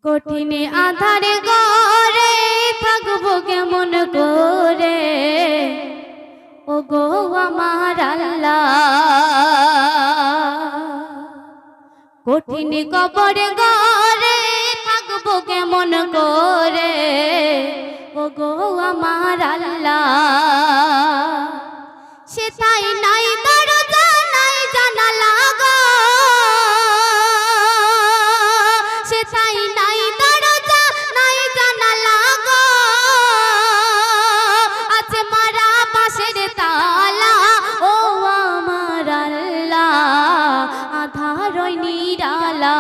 কঠিন আধারে ঘরে থাকবো কেমন করে, ও গো আমার আল্লাহ। কঠিন কবরে ঘরে থাকবো কেমন করে, ও গো আমার আল্লাহ। সেটাই নাই দরজা নাই জানালা গো, সেটাই নাই দরজা নাই জানালা গো। আছে মারা পাশের তালা, ও আমার আল্লাহ। আধার নিরালা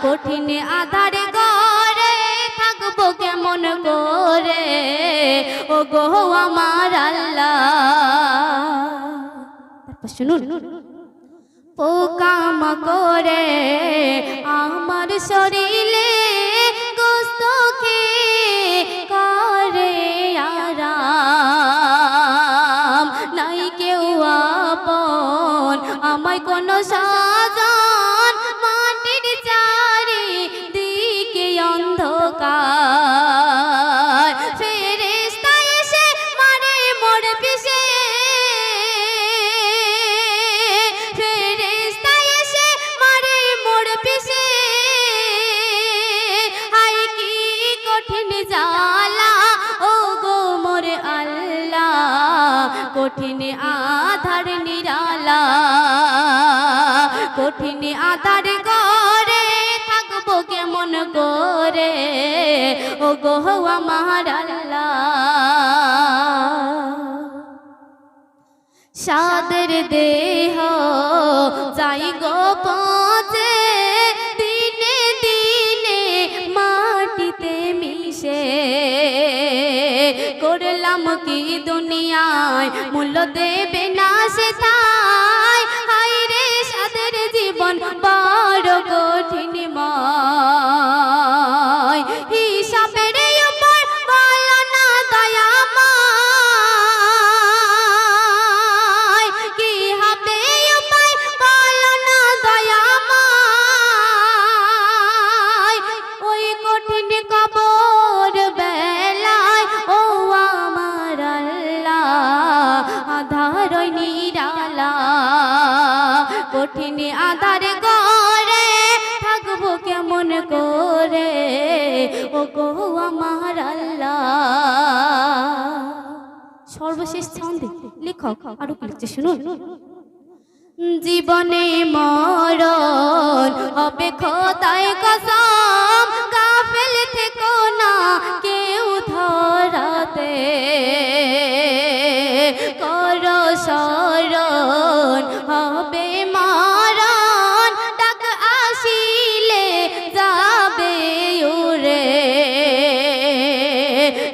কঠিন আধারে ঘরে থাকবো কেমন করে, ও গো আমার আল্লাহ। শুনুন, পোকামাকড়ে আমার শরীরে গোস্ত খেয়ে করে আরাম। নাই কেউ আপন আমায় কোনো সাজন, মাটির চারিদিকে অন্ধকার। ফেরেশতা এসে মারে মোর পিছে, ফেরেশতা এসে মারে মোর পিছে। হায় কি কঠিন জ্বালা, ও গো মোর আল্লাহ। কঠিন আধার নিরালা কঠিন আধার ঘরে থাকবো কেমন করে, ও গো আমার আল্লাহ। সাদের দেহ যাই গো পচে, দিনে দিনে মাটিতে মিশে। করলাম কি দুনিয়ায় মূল্য দেবে না সে তাই। হায় রে সাদের জীবন বড় কঠিনময়, হিসাবের উপর বলো না দয়াময়। কি হবে উপায় বলো না দয়াময়। ওই কঠিন কবর বেলায়, ও আমার আল্লাহ। আধার নিরালা কঠিন আধার ঘরে থাকবো কেমন করে, ও গো আমার আল্লাহ। সর্বশেষ ছন্দে লেখক আরো কি লিখছে শুনুন। জীবনে মরণ হবে খোদায় কসম, গাফেল থেকো না কেউ ধরাতে। করো শরণ হবে মরণ, ডাক আসিলে যাবে উড়ে।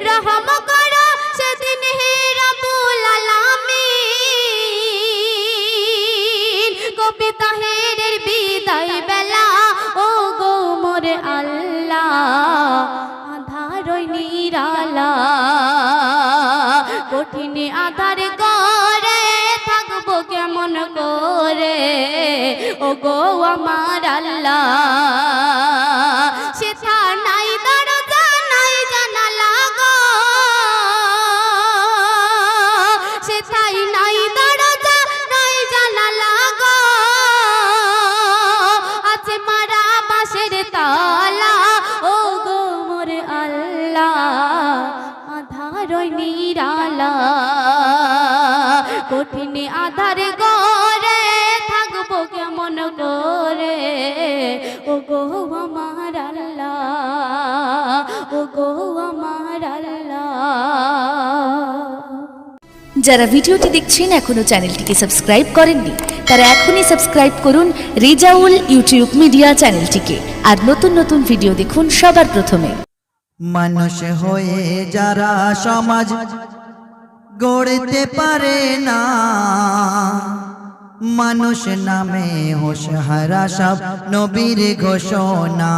রহম করো সেদিন হে রব্বুল আলামিন। কবিতা হেরের বিদায় বেলা, ও গো মোর আল্লাহ। আধার নিরালা কঠিন আধার ঘরে থাকবো কেমন করে, ও গো আমার আল্লাহ। সেথা নাই দরজা নাই জানালা গো, সেথাই নাই দরজা নাই জানালা গো। আছে মারা বাঁশের তালা, ও গো মোর আল্লাহ। আধার নিরালা কঠিন আধার ঘরে থাকবো কেমন করে, ও গো আমার আল্লাহ। ও গো আমার আল্লাহ। যারা ভিডিওটি দেখছেন এখনো চ্যানেলটিকে সাবস্ক্রাইব করেননি, তারা এখনই সাবস্ক্রাইব করুন রেজাউল ইউটিউব মিডিয়া চ্যানেলটিকে। আর নতুন নতুন ভিডিও দেখুন সবার প্রথমে। মানুষ হয়ে যারা সমাজ গড়তে পারে না, মানুষ নামে হোশহারা সব নবীর ঘোষণা।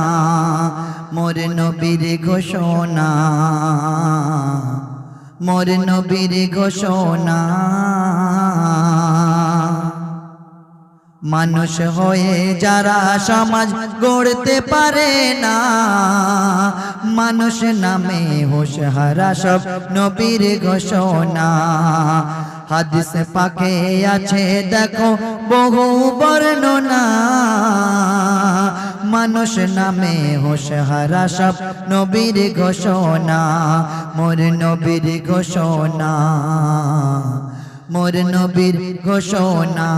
মোর নবীর ঘোষণা, মোর নবীর ঘোষণা। মানুষ হয়ে যারা সমাজ গড়তে পারে না, মানুষ নামে হোশহারা সব নবীর ঘোষণা। হাদিস পাকে আছে দেখো বহু বর্ণনা, মানুষ নামে হোশহারা সব নবীর ঘোষণা। মোর নবীর ঘোষণা, মোর নবীর ঘোষণা।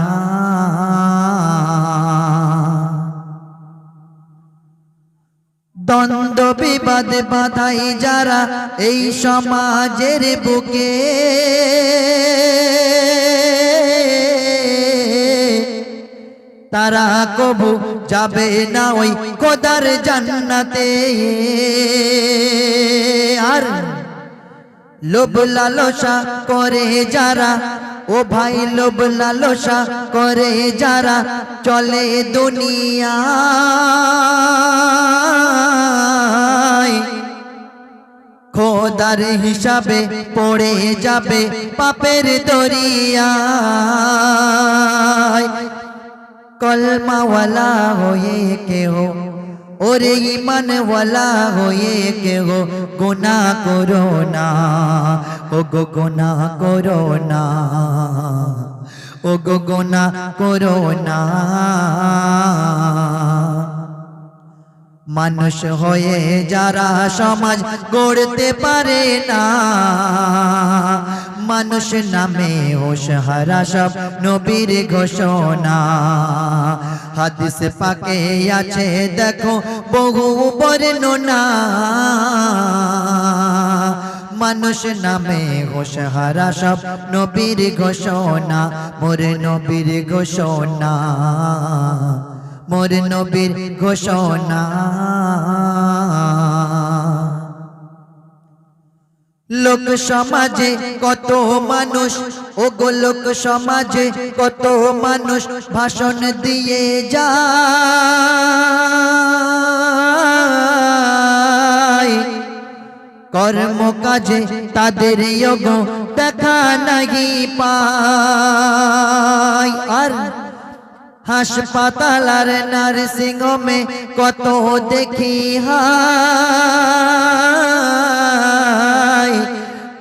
দ্বন্দ্ব বিবাদ বাধাই যারা এই সমাজের বুকে, তারা কবু যাবে না ওই খোদার জান্নাতে। আর লোভ লালসা করে যারা, ও ভাই লোভ লালসা করে যারা চলে দুনিয়ায়, খোদার হিসাবে পড়ে যাবে পাপের দরিয়ায়। কলমাওয়ালা হয়ে কেহ, ওরে ঈমানওয়ালা হয়ে কেহ গুনাহ করো না, ও গো গুনাহ করো না, ও গো গুনাহ করো না। মানুষ হয়ে যারা সমাজ গড়তে পারে না, মানুষ নামে হোশহারা সব নবীর ঘোষণা। হাদিস পাকে আছে দেখো বহু বর্ণনা, মানুষ নামে হোশহারা সব নবীর ঘোষণা। মোর নবীর ঘোষণা, মোর নবীর ঘোষণা। লোক সমাজে কত মানুষ, ও গো লোক সমাজে কত মানুষ ভাষণ দিয়ে যায়, কর্ম কাজে তাদের যোগ দেখা নাহি পায়। আর হাসপাতাল আর নার্সিং হোমে কত দেখি হায়,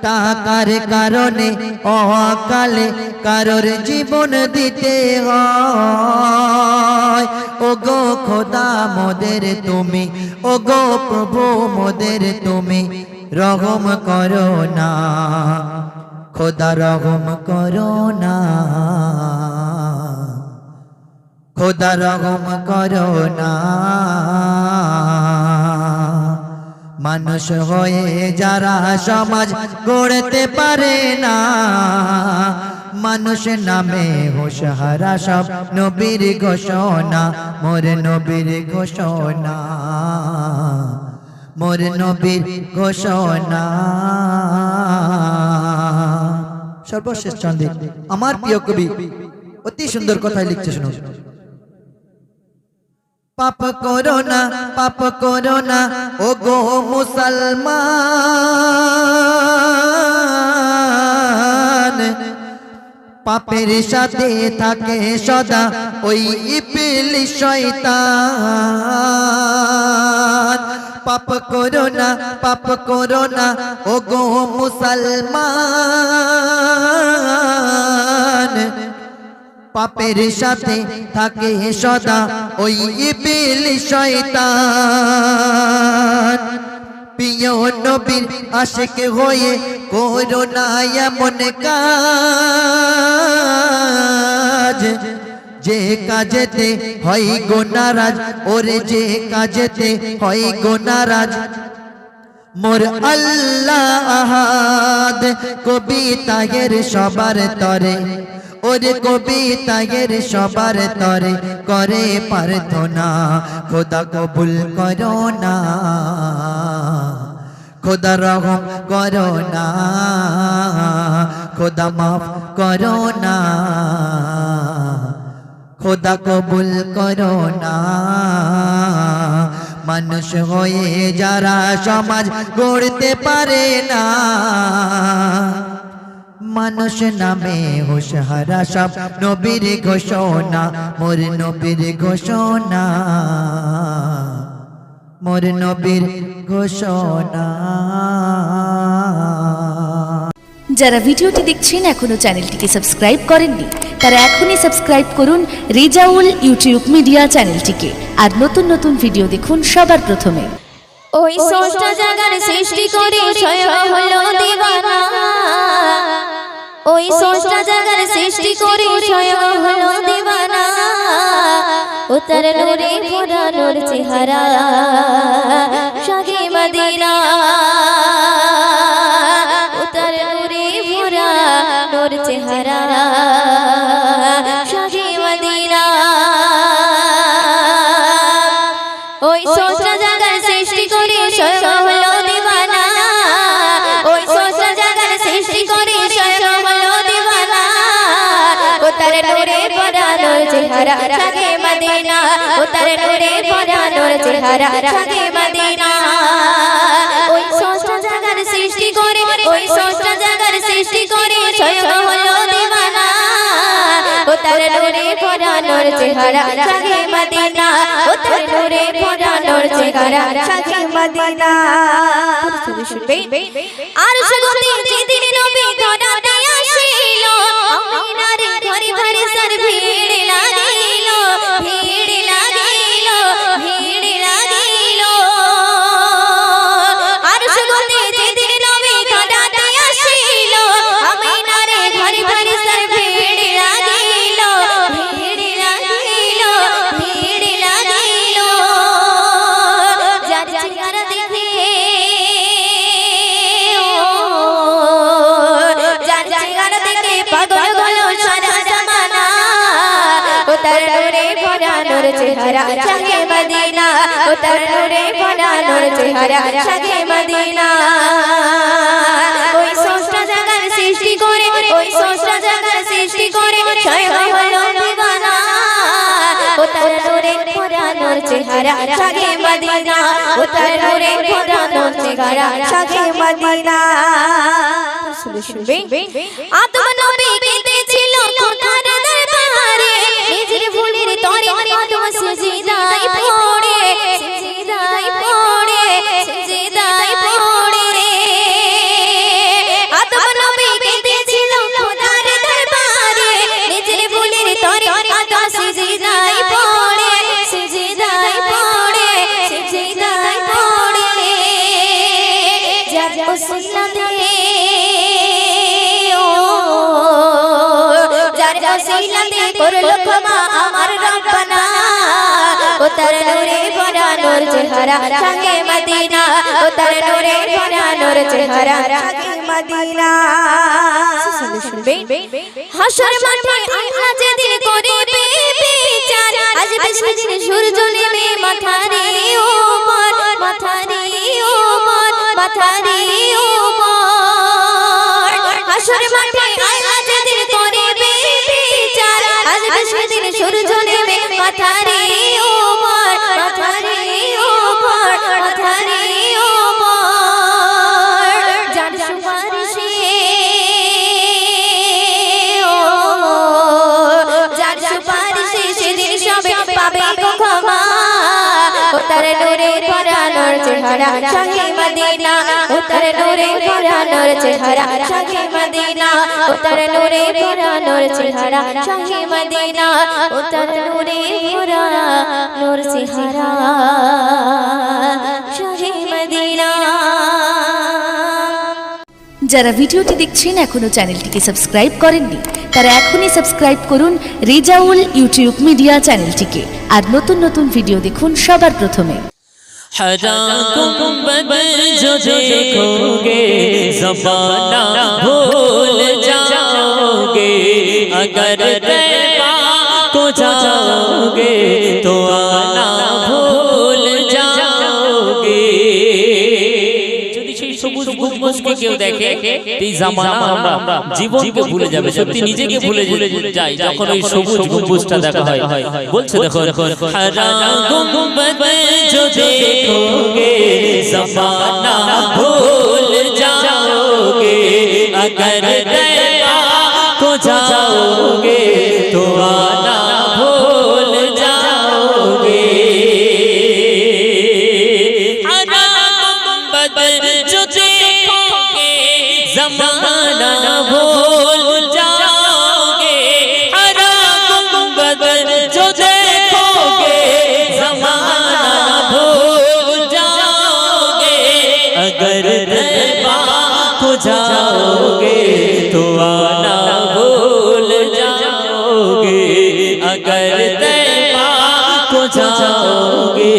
টাকার কারণে অকালে কারোর জীবন দিতে হয়। ও গো খোদা মোদের তুমি, ও গো প্রভু মোদের তুমি রহম করো না, খোদা রহম করো না, খোদা রহম করো না। মানুষ হয়ে যারা সমাজ গড়তে পারে না, মানুষ নামে হোশহারা সব নবীর ঘোষণা। মোর নবীর ঘোষণা, মোর নবীর ঘোষণা। সর্বশেষ চন্দ্র আমার প্রিয় কবি অতি সুন্দর কথাই লিখছে, শুনুন। পাপ করো না, পাপ করো না, ও গো মুসলমান, পাপের সাথে থাকে সদা ওই ইবলিস শয়তান। পাপ করো না, পাপ করো না, ও গো মুসলমান, পাপের সাথে থাকে সদা ওই ইবলিস শয়তান। প্রিয় নবীর আশিক হয়ে করো না এমন কাজ, যে কাজেতে হয় গো নারাজ, ওরে যে কাজেতে হয় গো নারাজ। মোর আল্লাহ আহাদ কবিতায়ের সবার তরে, ওরে কবিতায়ের সবার তরে করে প্রার্থনা। খোদা কবুল করো না, খোদা রহম করো না, খোদা মাফ করো না, খোদা কবুল করো না। মানুষ হয়ে যারা সমাজ গড়তে পারে না, মানুষ নামে হুশহারা সব নবীর ঘোষণা, মোর নবীর ঘোষণা, মোর নবীর ঘোষণা। যারা ভিডিওটি দেখছেন এখনো চ্যানেলটিকে সাবস্ক্রাইব করেননি তারা এখনই সাবস্ক্রাইব করুন রেজাউল ইউটিউব মিডিয়া চ্যানেলটিকে। আর নতুন নতুন ভিডিও দেখুন সবার প্রথমে। ওই স্রষ্টা জাগার সৃষ্টি করে স্বয়ং হলো দিবানা, ওই স্রষ্টা জাগার সৃষ্টি করে স্বয়ং হলো দিবানা, ও তার নূরে ভরা নূর চেহারা শাহে মদিনা, ও তার নূরে ভরা নূর চেহারা শাহে মদিনা। ওই স্রষ্টা জাগার সৃষ্টি করে স্বয়ং হলো দিবানা, ওই স্রষ্টা জাগার সৃষ্টি করে স্বয়ং হলো দিবানা, ও তার নূরে ভরা নূর চেহারা শাহে মদিনা, ও তার নূরে ভরা নূর চেহারা শাহে মদিনা। ওই স্রষ্টা জাগার সৃষ্টি করে, ওই স্রষ্টা জাগার সৃষ্টি করে স্বয়ং হলো দিবানা, ও তার নূরে ভরা নূর চেহারা শাহে মদিনা, ও তার নূরে ভরা নূর চেহারা শাহে মদিনা। আর সুগন্ধি যেদিন নবী ধরাতে আসিল, আমিনার ঘরে ঘরে সার ভিড় লাগিল, ভিড় লাগিল, ভিড় লাগিল। আর সুগন্ধি যেদিন নবী ধরাতে আসিল, আমিনার ঘরে ঘরে সার ভিড় লাগিল, ভিড় লাগিল, ভিড় লাগিল। যার চেহারা দেখে, যার চেহারা দেখে পাগল হলো সারা জামানা, ও তার নূরে ভরা নূর চেহারা শাহে মদিনা, ও তার নূরে ভরা নূর চেহারা শাহে মদিনা। ওই স্রষ্টা জাগার সৃষ্টি করে, ওই স্রষ্টা জাগার সৃষ্টি করে স্বয়ং হলো দিবানা, ও তার নূরে ভরা নূর চেহারা শাহে মদিনা, ও তার নূরে ভরা নূর চেহারা শাহে মদিনা। আদম নবী কেঁদেছিল খোদার দরবারে, নিজের ভুলের তরে আদম সিজদায় পড়ে, সিজদায় পড়ে, সিজদায় পড়ে। আদম নবী কেঁদেছিল খোদার দরবারে, নিজের ভুলের তরে আদম সিজদায় পড়ে, সিজদায় পড়ে, সিজদায় পড়ে। যার ওসিলাতে, যার ওসিলাতে করলো ক্ষমা আমার রব্বানা, ও তার নূরে ভরা নূর চেহারা শাহে মদিনা, ও তার নূরে ভরা নূর চেহারা শাহে মদিনা। হাসর মাঠে আল্লাহ যেদিন করিবে বিচার, আসবে সেদিন সূর্য নেমে মাথারে উপর, মাথারে উপর, মাথারে উপর। হাসর মাঠে আল্লাহ যেদিন করিবে বিচার, আসবে সেদিন সূর্য নেমে মাথারে উপর, মাথারে উপর, মাথারে উপর। যার সুপারিশে, যার সুপারিশে সেদিন সবে পাবে ক্ষমা, ও তার নূরে ভরা নূর চেহারা শাহে মদিনা, ও তার নূরে ভরা নূর চেহারা শাহে মদিনা, ও তার নূরে ভরা নূর চেহারা শাহে মদিনা, ও তার নূরে ভরা নূর চেহারা শাহে মদিনা। যারা ভিডিওটি দেখছেন এখনো চ্যানেলটিকে সাবস্ক্রাইব করেননি তারা এখনই সাবস্ক্রাইব করুন রেজাউল ইউটিউব মিডিয়া চ্যানেলটিকে। আর নতুন নতুন ভিডিও দেখুন সবার প্রথমে। हरा गुंबद जो देखोगे ज़माना भूल जाओगे, अगर तैबा को जाओगे तो आना भूल जाओगे। যদি সেই সবুজ গম্বুজকে কেউ দেখে এই জামানা আমরা জীবনকে ভুলে যাবে, সত্যি নিজেকে ভুলে যাই যখন ওই সবুজ গম্বুজটা দেখা হয়। বলছে দেখো हरा गुंबद जो देखोगे ज़माना भूल जाओगे, अगर तैबा गुंबद जो देखोगे ज़माना भूल जाओगे। हरा गुंबद जो देखोगे ज़माना भूल जाओगे। अगर तैबा को जाओगे तो आना भूल जाओगे। अगर तैबा को जाओगे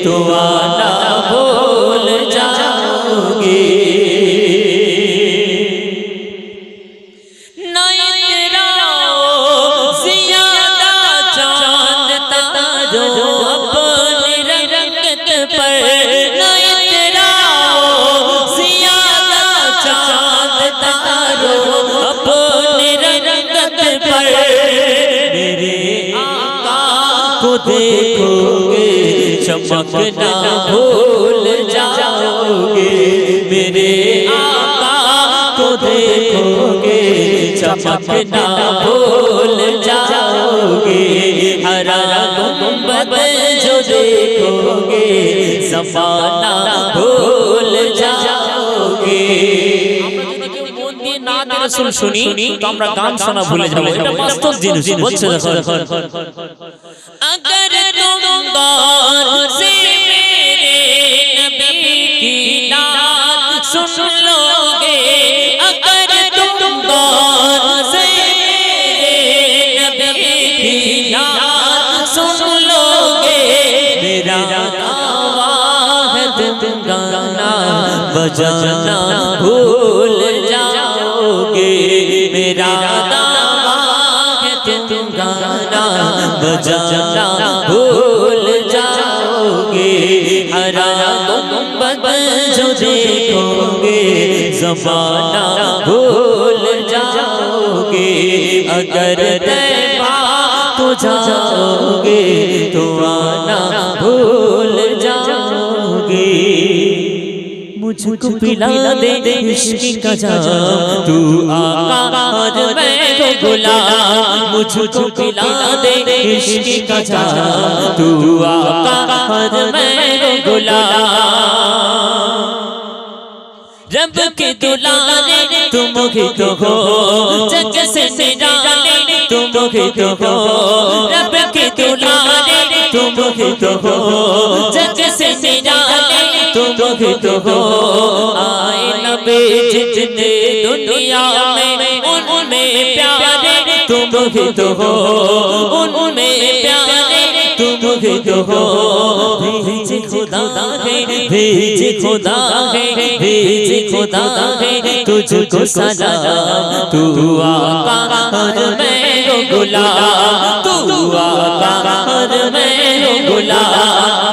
तो आना भूल जाओगे। ना इतराओ ज़ियादा चांद तारों अपनी रंगत पर। ना इतराओ ज़ियादा चांद तारों अपनी रंगत पर। मेरे आका को देखोगे चमकना भूल जाओगे। मेरे आका को देखोगे चमकना भूल जाओगे। हरा गुंबद जो देखोगे ज़माना भूल जाओगे। রাসূল শুনি তো আমরা গান শোনা ভুলে যাব। এটা বাস্তব জিনিস বলছে দেখো। अगर तुम गौर से मेरे नबी की नात सुन लोगे। अगर तुम गौर से मेरे नबी की नात सुन लोगे। मेरा दावा है तुम गाना बजाना भूल जाओगे। मेरा दावा है तुम गाना बजाना भूल जाओगे। हरा गुंबद जो देखोगे ज़माना भूल जाओगे। अगर तैबा को जाओगे तो आना भूल जाओगे। मुझको पिला दे इश्क का जाम तू आका और मैं तो गुलाम। मुझको पिला दे इश्क का जाम तू आका और मैं तो गुलाम। रब के दुलारे तुम ही तो हो जग से निराले तुम ही तो हो। रब के दुलारे तुम ही तो हो जग से निराले तुम ही तो हो। आए नबी जितने दुनिया में उनमें प्यारे तुम ही तो हो। उनमें प्यारे तुम ही तो हो। भेज खुदा है भेज खुदा है भेज खुदा है तुझको सलाम। तू आका और मैं हो गुलाम। तू आका और मैं हो गुलाम।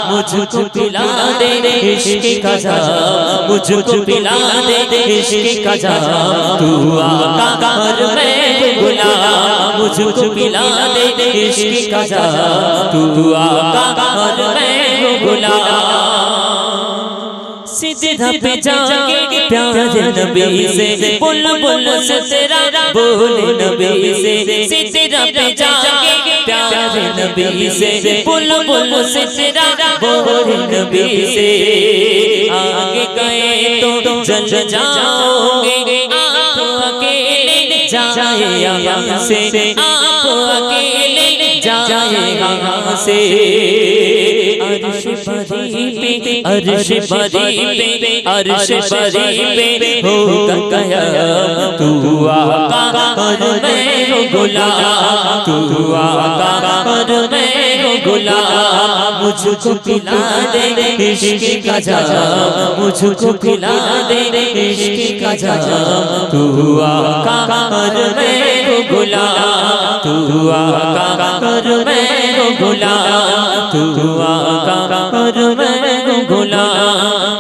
मुझको पिला दे इश्क का जाम। मुझको पिला दे इश्क का जाम तू आका और मैं हो गुलाम। मुझको पिला दे इश्क का जाम तू आका और मैं हो गुलाम। सिजदा पे जाके प्यारे नबी से बुल बुल से तेरा बोले नबी से। सिजदा पे जाके प्यारे नबी से बुल बुल से तेरा बोले नबी से। आगे गए तो जल जाओगे आप अकेले जाए यहाँ से। आप अकेले जाए यहाँ से। अर्श बरी पे अर्श बरी पे अर्श बरी पे होगा क़याम। तू आका और मैं हो गुलाम। तू आका और मैं हो गुलाम। मुझको पिला दे इश्क का जाम। मुझको पिला दे इश्क का जाम। तू आका और मैं हो गुलाम। तू आका और मैं हो गुलाम। तू आका और मैं हो गुलाम।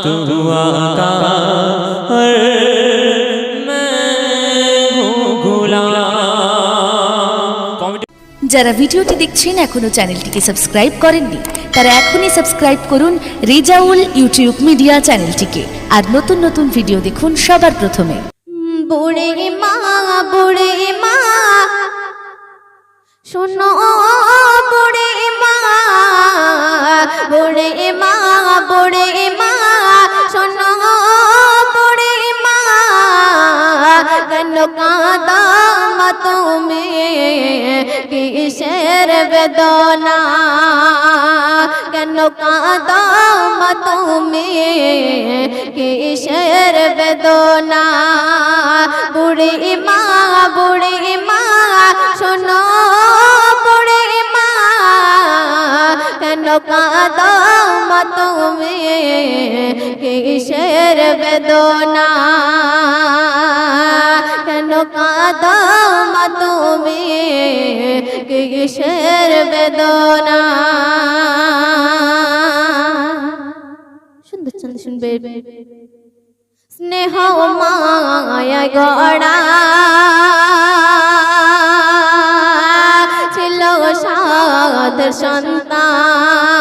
तू आका और मैं हो गुलाम। যারা ভিডিওটি দেখছেন এখনো চ্যানেলটিকে সাবস্ক্রাইব করেননি তারা এখনই সাবস্ক্রাইব করুন রেজাউল ইউটিউব মিডিয়া চ্যানেলটিকে। আর নতুন নতুন ভিডিও দেখুন সবার প্রথমে। বুড়ে মা শোনো বুড়ে মা শোনো বেদনা কেন কাঁদো মা তুমি কিসের বেদনা বুড়ি মা শোনো বুড়ি মা কেন কাঁদো মা তুমি কিসের বেদনা কেন কাঁদো মা তুমি কিসের বেদনা সুন্দর ছন্দ শুনবে স্নেহ মায়া গড়া ছিল সাদের সন্তান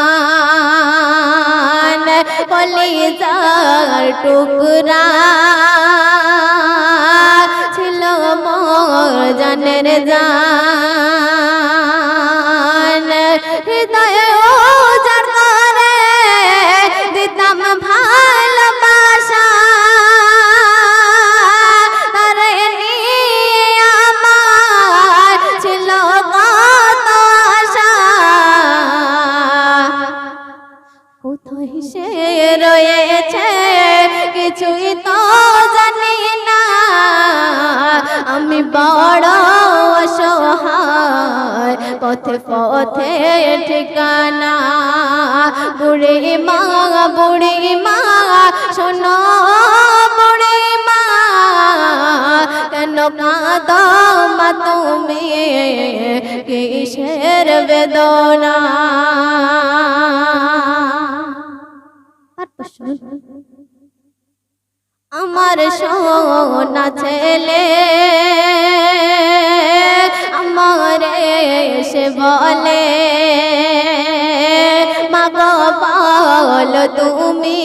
কলিজার টুকরা ছিল মোর জানের জান হৃদয়ে উজাড় করে দিতাম ভালোবাসা তারে নিয়ে আমার ছিল কত আশা কোথায় সে রয়েছে কিছুই তো জানি না আমি বড় অসহায় পথে পথে ঠিকানা বুড়ি মা শোনো বুড়ি মা কেন কাঁদো মা তুমি কিসের বেদনা আমার সোনা ছেলে আমারে সে বলে মা গো বলো তুমি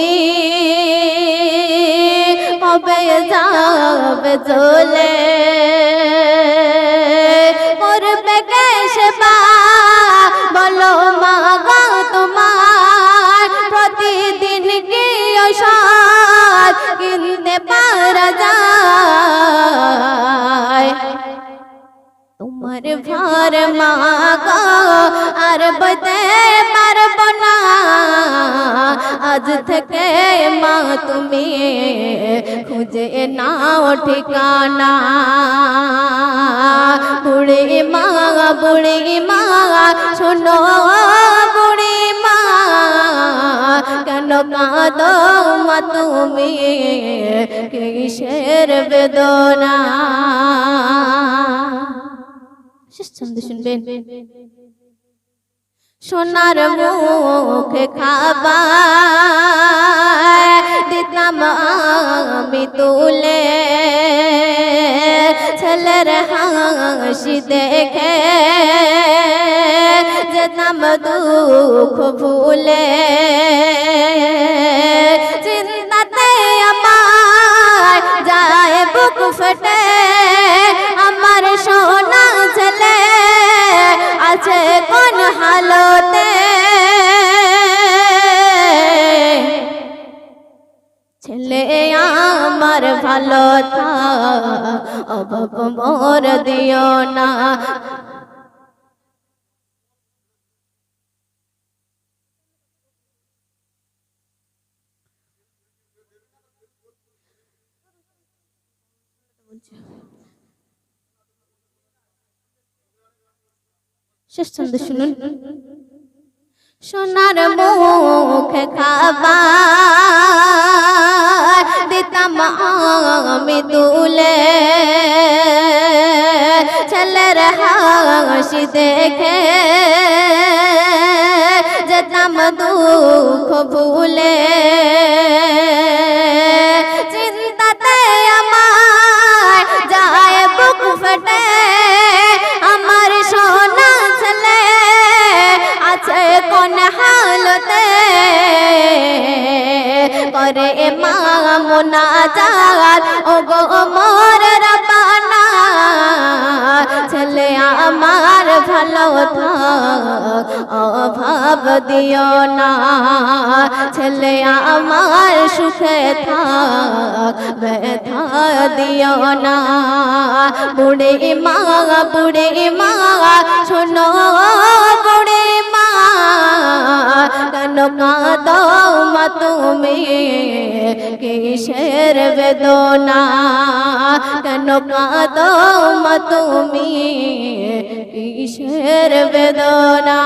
কবে যাবে চলে করবে কে সেবা বলো মা গো তোমার প্রতিদিন কি ঔষধ কিনতে পারা যায় তোমার ভার মা গো আর বইতে পারবো না আজ থেকে মা তুমি খুঁজে নাও ঠিকানা বুড়ি মা শোনো বুড়ি মা কেন কাঁদো মা তুমি কিসের বেদনা শেষ ছন্দ শুনবেন সোনার মুখে খাবার দিতাম আমি তুলে ছেলের হাসি দেখে যেতাম দুঃখ ভুলে চিন্তাতে আমার যায় বুক ফেটে আমার সোনা ছেলে আছে কোন হালতে ছেলে আমার ভালো অভাব মোর দিও না শেষ ছন্দ শুনুন সোনার মুখে খাবার দিতাম আমি তুলে ছেলের হাসি দেখে যেতাম দুঃখ ভুলে চিন্তাতে আমার যায় বুক ফেটে আমার সোনা ছেলে আছে কোন হালতে করে মা মুনাজাত ও গো মোর রব্বানা ছেলে আমার ভালো থাক অভাব দিও না ছেলে আমার সুখে থাক ব্যথা দিও না বুড়ি মা শোনো কাঁদো মা তুমি কিসের বেদনা কেন কাঁদো মা তুমি কিসের বেদনা